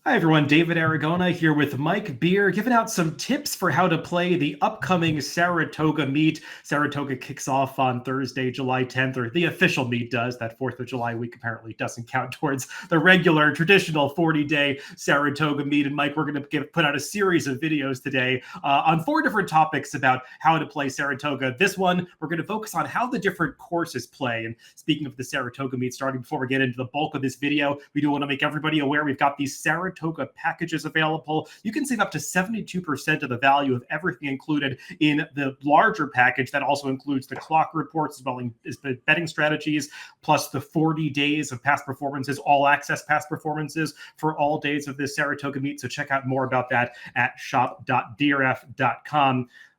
Hi everyone, David Aragona here with Mike Beer, giving out some tips for how to play the upcoming Saratoga meet. Saratoga kicks off on Thursday, July 10th, or the official meet does. That 4th of July week apparently doesn't count towards the regular traditional 40-day Saratoga meet. And Mike, we're going to put out a series of videos today on 4 different topics about how to play Saratoga. This one, we're going to focus on how the different courses play. And speaking of the Saratoga meet, starting before we get into the bulk of this video, we do want to make everybody aware we've got these Saratoga packages available. You can save up to 72% of the value of everything included in the larger package. That also includes the clock reports as well as the betting strategies, plus the 40 days of past performances, all access past performances for all days of this Saratoga meet. So check out more about that at shop.drf.com.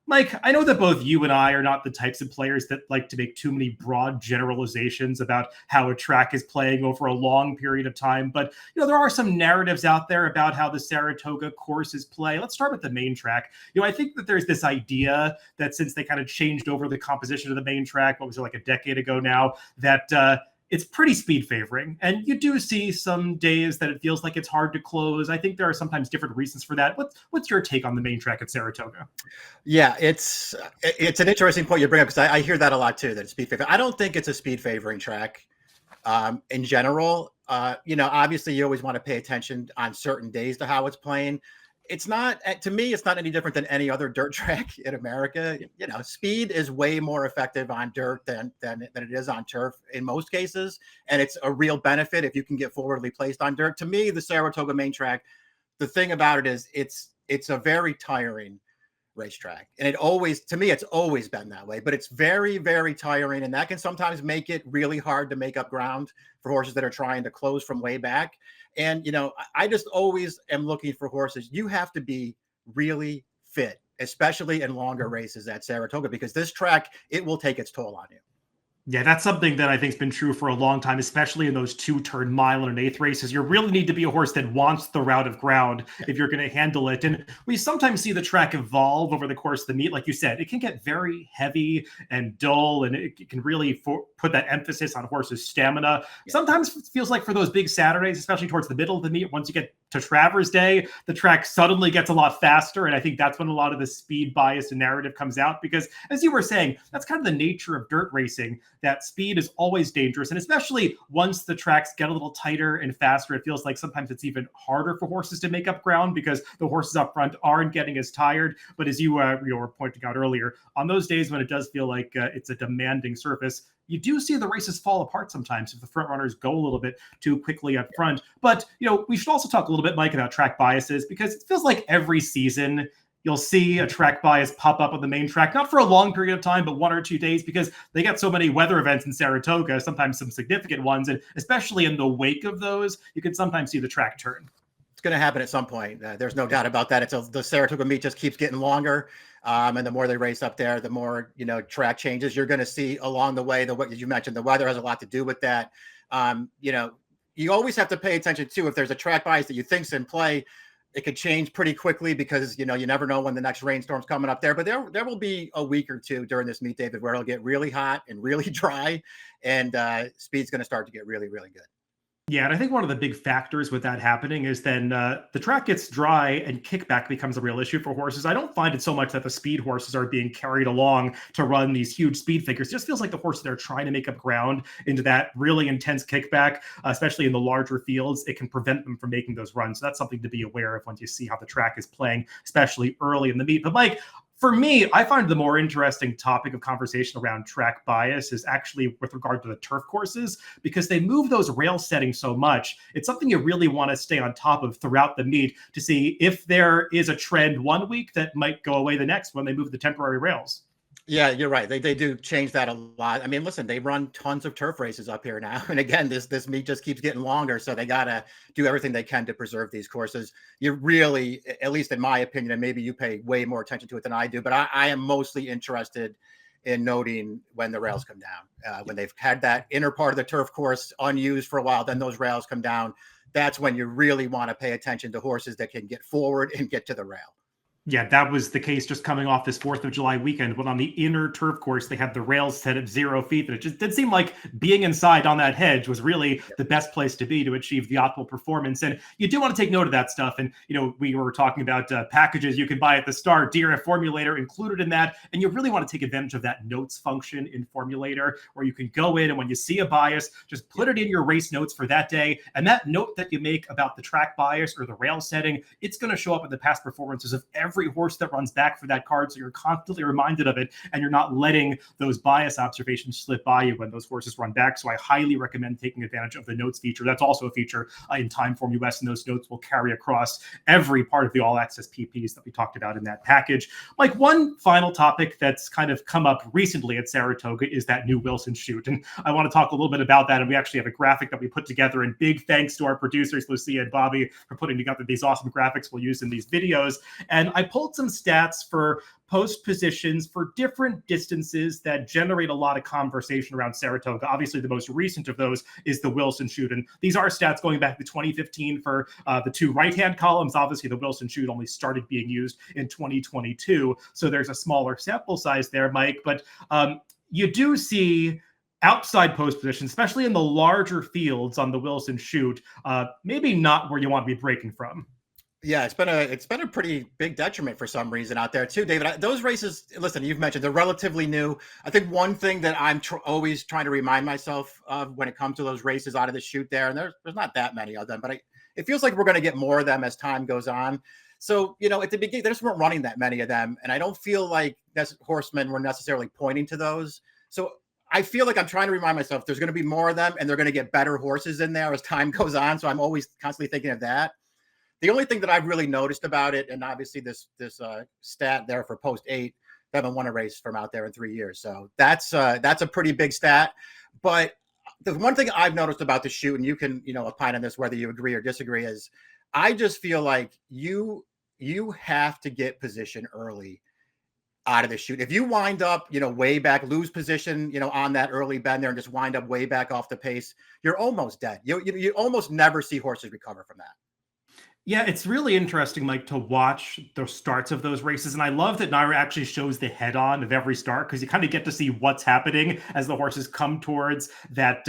Mike, I know that both you and I are not the types of players that like to make too many broad generalizations about how a track is playing over a long period of time, but there are some narratives out there about how the Saratoga courses play. Let's start with the main track. I think that there's this idea that since they kind of changed over the composition of the main track, what was it, like a decade ago now, that it's pretty speed favoring. And you do see some days that it feels like it's hard to close. I think there are sometimes different reasons for that. What's your take on the main track at Saratoga? Yeah, it's an interesting point you bring up because I hear that a lot too, that it's speed favoring. I don't think it's a speed favoring track in general. Obviously you always want to pay attention on certain days to how it's playing. It's not, to me, it's not any different than any other dirt track in America. Speed is way more effective on dirt than it is on turf in most cases. And it's a real benefit if you can get forwardly placed on dirt. To me, the Saratoga main track, the thing about it is it's a very tiring racetrack. And to me, it's always been that way, but it's very, very tiring. And that can sometimes make it really hard to make up ground for horses that are trying to close from way back. And, I just always am looking for horses. You have to be really fit, especially in longer races at Saratoga, because this track, it will take its toll on you. Yeah, that's something that I think has been true for a long time, especially in those 2-turn mile and an eighth races. You really need to be a horse that wants the route of ground if you're going to handle it. And we sometimes see the track evolve over the course of the meet. Like you said, it can get very heavy and dull, and it can really put that emphasis on horses' stamina. Yeah. Sometimes it feels like for those big Saturdays, especially towards the middle of the meet, once you get to Travers Day, the track suddenly gets a lot faster. And I think that's when a lot of the speed bias and narrative comes out, because as you were saying, that's kind of the nature of dirt racing, that speed is always dangerous. And especially once the tracks get a little tighter and faster, it feels like sometimes it's even harder for horses to make up ground because the horses up front aren't getting as tired. But as you were pointing out earlier, on those days when it does feel like it's a demanding surface, you do see the races fall apart sometimes if the front runners go a little bit too quickly up front. But, we should also talk a little bit, Mike, about track biases, because it feels like every season you'll see a track bias pop up on the main track, not for a long period of time, but 1 or 2 days, because they get so many weather events in Saratoga, sometimes some significant ones. And especially in the wake of those, you can sometimes see the track turn. It's going to happen at some point. There's no doubt about that. The Saratoga meet just keeps getting longer. And the more they race up there, the more, track changes you're going to see along the way. As you mentioned, the weather has a lot to do with that. You always have to pay attention to, if there's a track bias that you think's in play, it could change pretty quickly because, you never know when the next rainstorm's coming up there. But there will be a week or two during this meet, David, where it'll get really hot and really dry, and speed's going to start to get really, really good. Yeah, and I think one of the big factors with that happening is then the track gets dry and kickback becomes a real issue for horses. I don't find it so much that the speed horses are being carried along to run these huge speed figures. It just feels like the horses that are trying to make up ground into that really intense kickback, especially in the larger fields, it can prevent them from making those runs. So that's something to be aware of once you see how the track is playing, especially early in the meet. But Mike, for me, I find the more interesting topic of conversation around track bias is actually with regard to the turf courses, because they move those rail settings so much. It's something you really want to stay on top of throughout the meet to see if there is a trend one week that might go away the next when they move the temporary rails. Yeah, you're right. They do change that a lot. I mean, listen, they run tons of turf races up here now. And again, this meet just keeps getting longer. So they got to do everything they can to preserve these courses. You really, at least in my opinion, and maybe you pay way more attention to it than I do, but I am mostly interested in noting when the rails come down. When they've had that inner part of the turf course unused for a while, then those rails come down. That's when you really want to pay attention to horses that can get forward and get to the rail. Yeah, that was the case just coming off this 4th of July weekend when on the inner turf course, they had the rails set at 0 feet. And it just did seem like being inside on that hedge was really the best place to be to achieve the optimal performance. And you do want to take note of that stuff. And, we were talking about packages you can buy at the start, DRF Formulator included in that. And you really want to take advantage of that notes function in Formulator where you can go in and when you see a bias, just put it in your race notes for that day. And that note that you make about the track bias or the rail setting, it's going to show up in the past performances of every horse that runs back for that card. So you're constantly reminded of it and you're not letting those bias observations slip by you when those horses run back. So I highly recommend taking advantage of the notes feature. That's also a feature in Timeform US, and those notes will carry across every part of the all access PPs that we talked about in that package. Like one final topic that's kind of come up recently at Saratoga is that new Wilson Chute. And I want to talk a little bit about that. And we actually have a graphic that we put together, and big thanks to our producers, Lucia and Bobby, for putting together these awesome graphics we'll use in these videos. And I pulled some stats for post positions for different distances that generate a lot of conversation around Saratoga. Obviously, the most recent of those is the Wilson Chute. And these are stats going back to 2015 for the two right-hand columns. Obviously, the Wilson Chute only started being used in 2022. So there's a smaller sample size there, Mike. But you do see outside post position, especially in the larger fields on the Wilson Chute, maybe not where you want to be breaking from. Yeah, it's been a pretty big detriment for some reason out there too, David. Those races, listen, you've mentioned they're relatively new. I think one thing that I'm always trying to remind myself of when it comes to those races out of the chute there, and there's not that many of them, but it feels like we're going to get more of them as time goes on. So, at the beginning, they just weren't running that many of them, and I don't feel like horsemen were necessarily pointing to those. So I feel like I'm trying to remind myself there's going to be more of them, and they're going to get better horses in there as time goes on. So I'm always constantly thinking of that. The only thing that I've really noticed about it, and obviously this stat there for post 8, they haven't won a race from out there in 3 years. So that's a pretty big stat. But the one thing I've noticed about the chute, and you can, opine on this, whether you agree or disagree, is I just feel like you have to get position early out of the chute. If you wind up, way back, lose position, on that early bend there and just wind up way back off the pace, you're almost dead. You almost never see horses recover from that. Yeah, it's really interesting, Mike, to watch the starts of those races. And I love that Naira actually shows the head-on of every start because you kind of get to see what's happening as the horses come towards that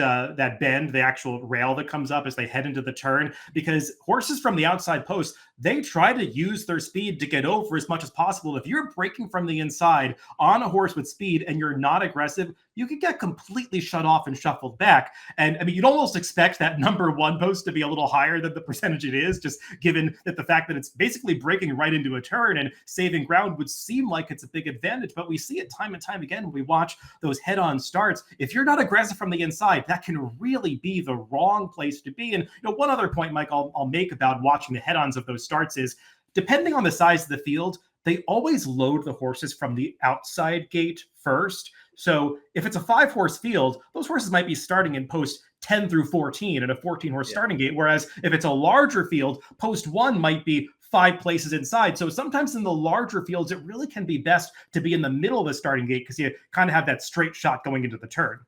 bend, the actual rail that comes up as they head into the turn. Because horses from the outside post, they try to use their speed to get over as much as possible. If you're breaking from the inside on a horse with speed and you're not aggressive, you could get completely shut off and shuffled back. And I mean, you'd almost expect that number 1 post to be a little higher than the percentage it is, just given that the fact that it's basically breaking right into a turn and saving ground would seem like it's a big advantage. But we see it time and time again when we watch those head-on starts. If you're not aggressive from the inside, that can really be the wrong place to be. And one other point, Mike, I'll make about watching the head-ons of those starts is, depending on the size of the field, they always load the horses from the outside gate first. So if it's a 5-horse field, those horses might be starting in post 10 through 14 and a 14-horse starting gate. Whereas if it's a larger field, post 1 might be 5 places inside. So sometimes in the larger fields, it really can be best to be in the middle of the starting gate because you kind of have that straight shot going into the turn.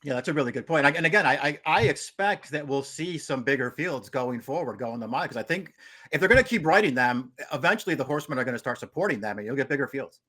Yeah, that's a really good point. And again, I expect that we'll see some bigger fields going forward, going the mile, because I think if they're going to keep riding them, eventually the horsemen are going to start supporting them and you'll get bigger fields.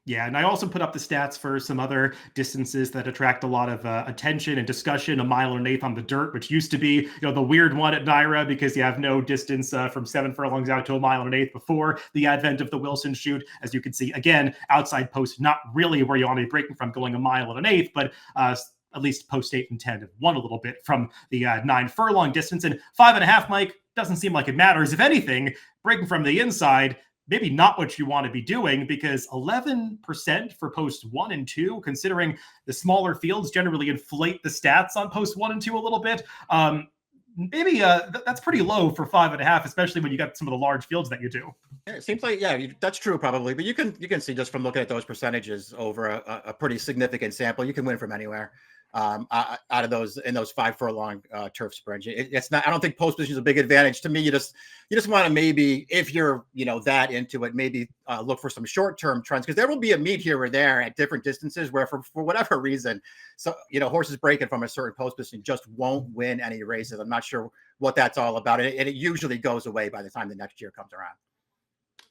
Yeah, and I also put up the stats for some other distances that attract a lot of attention and discussion. 1 mile and 1/8 on the dirt, which used to be, the weird one at Naira because you have no distance from 7 furlongs out to 1 mile and 1/8 before the advent of the Wilson Chute. As you can see, again, outside post, not really where you want to be breaking from going 1 mile and 1/8, but at least post 8 and 10 have won a little bit from the 9 furlong distance. And 5.5, Mike, doesn't seem like it matters. If anything, breaking from the inside, maybe not what you want to be doing, because 11% for post 1 and 2, considering the smaller fields generally inflate the stats on post 1 and 2 a little bit. Maybe that's pretty low for 5.5, especially when you got some of the large fields that you do. Yeah, it seems like, that's true probably, but you can see just from looking at those percentages over a pretty significant sample, you can win from anywhere. Out of those in those 5 furlong turf sprints. It's not. I don't think post position is a big advantage to me. You just want to maybe, if you're that into it, maybe look for some short term trends, because there will be a meet here or there at different distances where for whatever reason, so horses breaking from a certain post position just won't win any races. I'm not sure what that's all about, and it usually goes away by the time the next year comes around.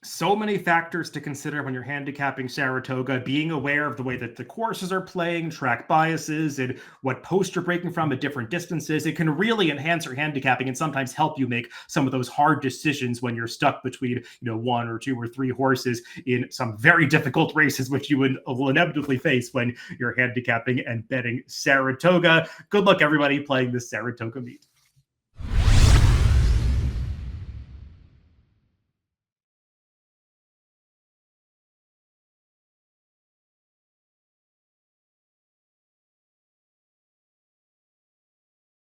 So many factors to consider when you're handicapping Saratoga, being aware of the way that the courses are playing, track biases, and what post you're breaking from at different distances. It can really enhance your handicapping and sometimes help you make some of those hard decisions when you're stuck between, one or two or three horses in some very difficult races, which you will inevitably face when you're handicapping and betting Saratoga. Good luck, everybody, playing the Saratoga meet.